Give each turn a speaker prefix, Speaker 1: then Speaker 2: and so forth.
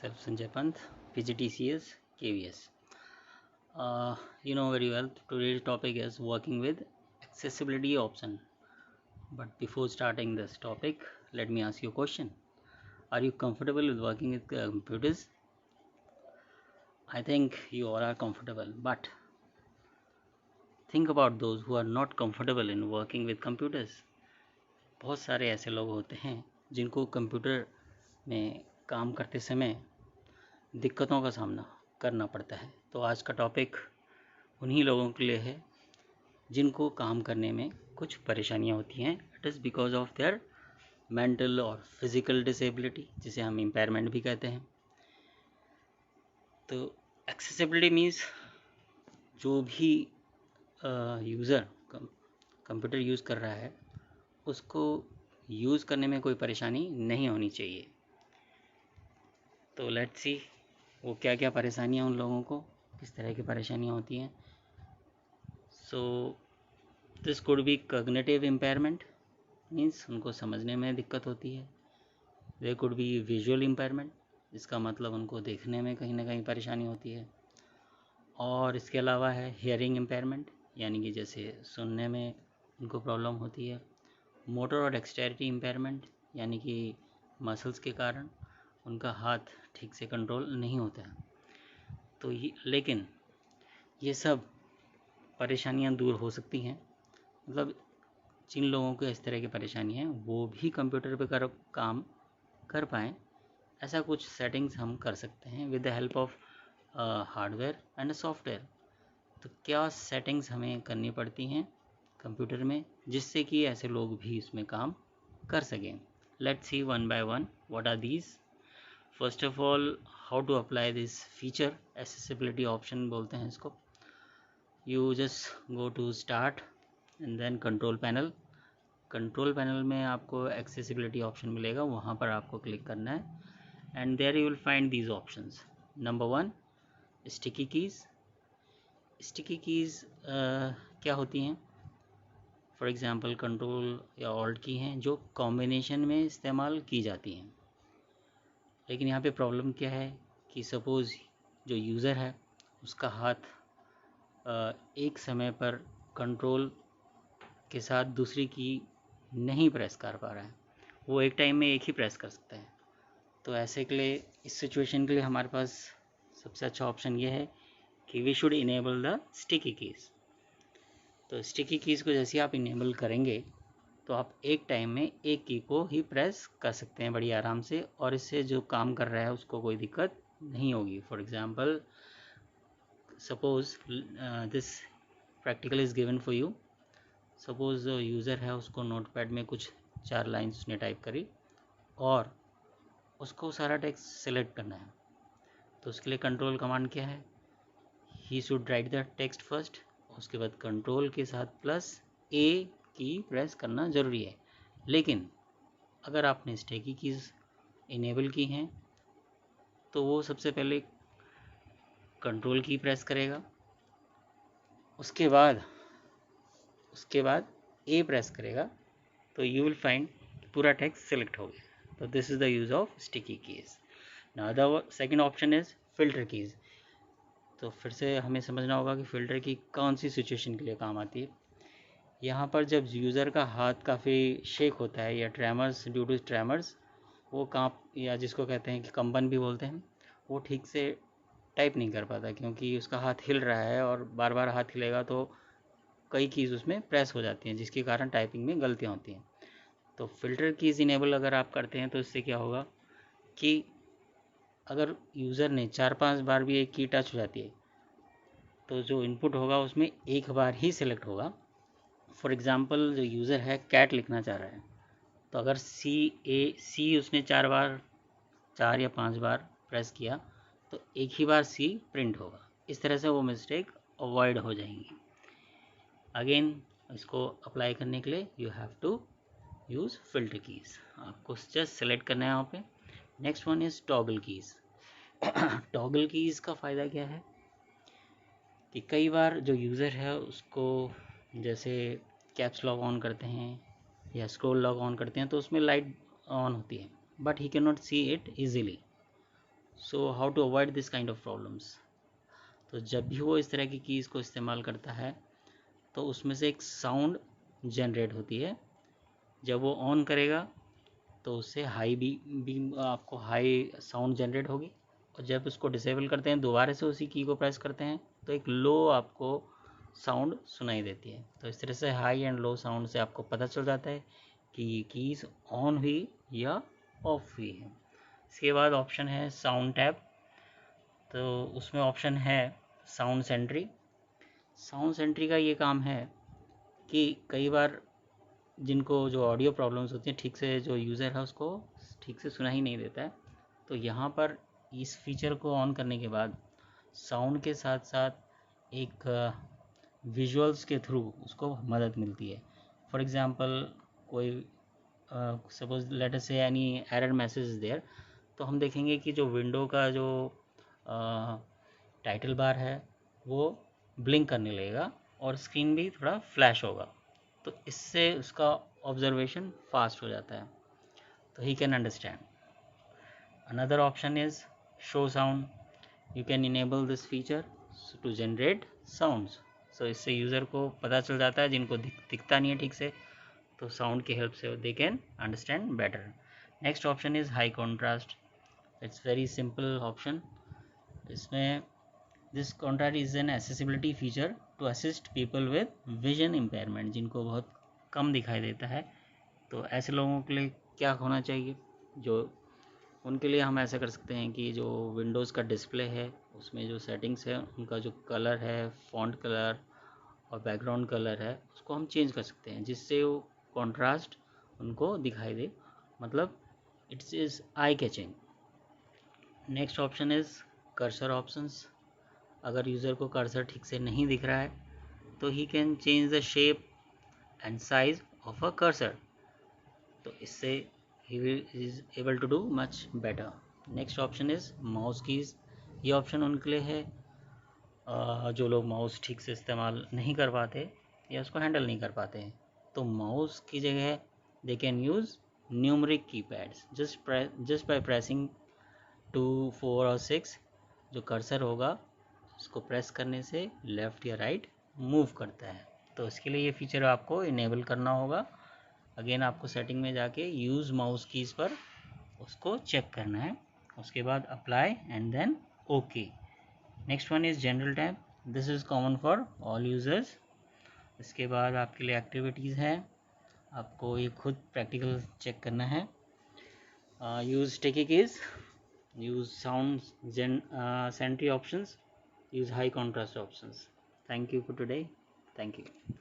Speaker 1: Myself Sanjay Pant, PGTCS, KVS. You know very well, today's topic is working with accessibility option. But before starting this topic, let me ask you a question. Are you comfortable with working with computers? I think you all are comfortable, but think about those who are not comfortable in working with computers. बहुत सारे ऐसे लोग होते हैं जिनको computer में काम करते समय दिक्कतों का सामना करना पड़ता है। तो आज का टॉपिक उन्हीं लोगों के लिए है जिनको काम करने में कुछ परेशानियां होती हैं। It is because of their mental और फिजिकल डिसेबिलिटी, जिसे हम इम्पेयरमेंट भी कहते हैं। तो एक्सेसिबिलिटी मीन्स जो भी यूज़र कंप्यूटर यूज़ कर रहा है उसको यूज़ करने में कोई परेशानी नहीं होनी चाहिए। तो लेट्स सी वो क्या क्या परेशानियां उन लोगों को किस तरह की परेशानियां होती हैं। So this could be cognitive impairment, means उनको समझने में दिक्कत होती है। They could be visual impairment, इसका मतलब उनको देखने में कहीं ना कहीं परेशानी होती है। और इसके अलावा है हियरिंग इम्पेयरमेंट, यानी कि जैसे सुनने में उनको प्रॉब्लम होती है। मोटर और डेक्सटेरिटी इम्पेयरमेंट, यानी कि मसल्स के कारण उनका हाथ ठीक से कंट्रोल नहीं होता है। तो लेकिन ये सब परेशानियां दूर हो सकती हैं। मतलब जिन लोगों को इस तरह की परेशानी है वो भी कंप्यूटर पे काम कर पाएँ, ऐसा कुछ सेटिंग्स हम कर सकते हैं with the help of hardware and software. तो क्या सेटिंग्स हमें करनी पड़ती हैं कंप्यूटर में जिससे कि ऐसे लोग भी इसमें काम कर सकें। Let's see one by one what are these. First of all, how to apply this feature, accessibility option बोलते हैं इसको। You just go to start and then control panel. Control panel में आपको एक्सेसिबिलिटी ऑप्शन मिलेगा, वहाँ पर आपको click करना है and there you will find these options. Number 1, sticky keys. Sticky keys क्या होती हैं? फॉर एग्ज़ाम्पल कंट्रोल या ऑल्ट की हैं जो कॉम्बिनेशन में इस्तेमाल की जाती हैं। लेकिन यहाँ पे प्रॉब्लम क्या है कि सपोज़ जो यूज़र है उसका हाथ एक समय पर कंट्रोल के साथ दूसरी की नहीं प्रेस कर पा रहा है, वो एक टाइम में एक ही प्रेस कर सकता है। तो ऐसे के लिए, इस सिचुएशन के लिए हमारे पास सबसे अच्छा ऑप्शन ये है कि we should enable the sticky keys. तो स्टिकी कीज़ को जैसे आप इनेबल करेंगे तो आप एक टाइम में एक की को ही प्रेस कर सकते हैं बड़ी आराम से, और इससे जो काम कर रहा है उसको कोई दिक्कत नहीं होगी। For example, suppose this practical is given for you. Suppose user है, उसको नोटपैड में कुछ 4 लाइन्स उसने टाइप करी और उसको सारा टेक्स्ट सेलेक्ट करना है। तो उसके लिए कंट्रोल कमांड क्या है? He should write the text first, उसके बाद कंट्रोल के साथ प्लस ए की प्रेस करना ज़रूरी है। लेकिन अगर आपने स्टिकी कीज़ इनेबल की हैं तो वो सबसे पहले कंट्रोल की प्रेस करेगा, उसके बाद ए प्रेस करेगा, तो यू विल फाइंड पूरा टेक्स्ट सेलेक्ट हो गया। तो this is the use of sticky keys. Now the second option is filter keys. तो फिर से हमें समझना होगा कि फ़िल्टर की कौन सी सिचुएशन के लिए काम आती है। यहाँ पर जब यूज़र का हाथ काफ़ी शेक होता है या ट्रेमर्स, ड्यू टू ट्रेमर्स, वो कांप, या जिसको कहते हैं कि कंपन भी बोलते हैं, वो ठीक से टाइप नहीं कर पाता क्योंकि उसका हाथ हिल रहा है और बार बार हाथ हिलेगा तो कई कीज़ उसमें प्रेस हो जाती हैं जिसके कारण टाइपिंग में गलतियाँ होती हैं। तो फ़िल्टर कीज़ इनेबल अगर आप करते हैं तो इससे क्या होगा कि अगर यूज़र ने 4-5 बार भी एक की टच हो जाती है तो जो इनपुट होगा उसमें एक बार ही सिलेक्ट होगा। फॉर एग्ज़ाम्पल, जो यूज़र है कैट लिखना चाह रहा है, तो अगर सी उसने 4 या 5 बार प्रेस किया तो एक ही बार सी प्रिंट होगा। इस तरह से वो मिस्टेक अवॉइड हो जाएंगी। अगेन, इसको अप्लाई करने के लिए you have to use filter keys. आपको जस्ट सेलेक्ट करना है यहाँ पे। Next one is toggle keys. Toggle keys का फ़ायदा क्या है कि कई बार जो यूज़र है उसको, जैसे कैप्स लॉक ऑन करते हैं या स्क्रॉल लॉक ऑन करते हैं तो उसमें लाइट ऑन होती है but he can not see it easily. So how to avoid this kind of problems. तो जब भी वो इस तरह की कीज़ को इस्तेमाल करता है तो उसमें से एक साउंड जनरेट होती है। जब वो ऑन करेगा तो उससे हाई बीम आपको हाई साउंड जनरेट होगी, और जब उसको डिसेबल करते हैं दोबारा से उसी की को प्रेस करते हैं तो एक लो आपको साउंड सुनाई देती है। तो इस तरह से हाई एंड लो साउंड से आपको पता चल जाता है कि ये कीज़ ऑन हुई या ऑफ हुई है। इसके बाद ऑप्शन है साउंड टैब। तो उसमें ऑप्शन है साउंड सेंट्री। साउंड सेंट्री का ये काम है कि कई बार जिनको जो ऑडियो प्रॉब्लम्स होती हैं, ठीक से जो यूज़र है उसको ठीक से सुना ही नहीं देता है, तो यहाँ पर इस फीचर को ऑन करने के बाद साउंड के साथ साथ एक विजुअल्स के थ्रू उसको मदद मिलती है। फॉर एग्ज़ाम्पल कोई suppose let us say any error message is there, तो हम देखेंगे कि जो विंडो का जो टाइटल बार है वो ब्लिंक करने लगेगा और स्क्रीन भी थोड़ा फ्लैश होगा, तो इससे उसका ऑब्जर्वेशन फास्ट हो जाता है, तो he can understand. Another option is show sound. You can enable this feature to generate sounds. So इससे यूज़र को पता चल जाता है, जिनको दिखता नहीं है ठीक से, तो साउंड की हेल्प से they can understand better. Next option is high contrast. It's very simple option. इसमें this contrast is an accessibility feature to assist people with vision impairment, जिनको बहुत कम दिखाई देता है। तो ऐसे लोगों के लिए क्या होना चाहिए, जो उनके लिए हम ऐसा कर सकते हैं कि जो विंडोज़ का डिस्प्ले है उसमें जो सेटिंग्स है उनका जो कलर है, फॉन्ट कलर और बैकग्राउंड कलर है, उसको हम चेंज कर सकते हैं जिससे वो कॉन्ट्रास्ट उनको दिखाई दे, मतलब it's is eye catching. Next option is cursor options. अगर यूज़र को कर्सर ठीक से नहीं दिख रहा है तो he can change the shape and size of a cursor, तो इससे he is able to do much better. Next option is mouse keys. ये ऑप्शन उनके लिए है जो लोग माउस ठीक से इस्तेमाल नहीं कर पाते या उसको हैंडल नहीं कर पाते हैं, तो माउस की जगह they can use numeric keypads. Just by pressing 2, 4 और 6 जो कर्सर होगा उसको प्रेस करने से लेफ़्ट या राइट मूव करता है, तो इसके लिए ये फीचर आपको इनेबल करना होगा। अगेन आपको सेटिंग में जाके यूज़ माउस कीज़ पर उसको चेक करना है, उसके बाद apply and then okay. Next one is general tab. This is common for all users. इसके बाद आपके लिए एक्टिविटीज़ है, आपको ये खुद प्रैक्टिकल चेक करना है। Use sticky keys, use sound sentry options, use high contrast options. Thank you for today. Thank you.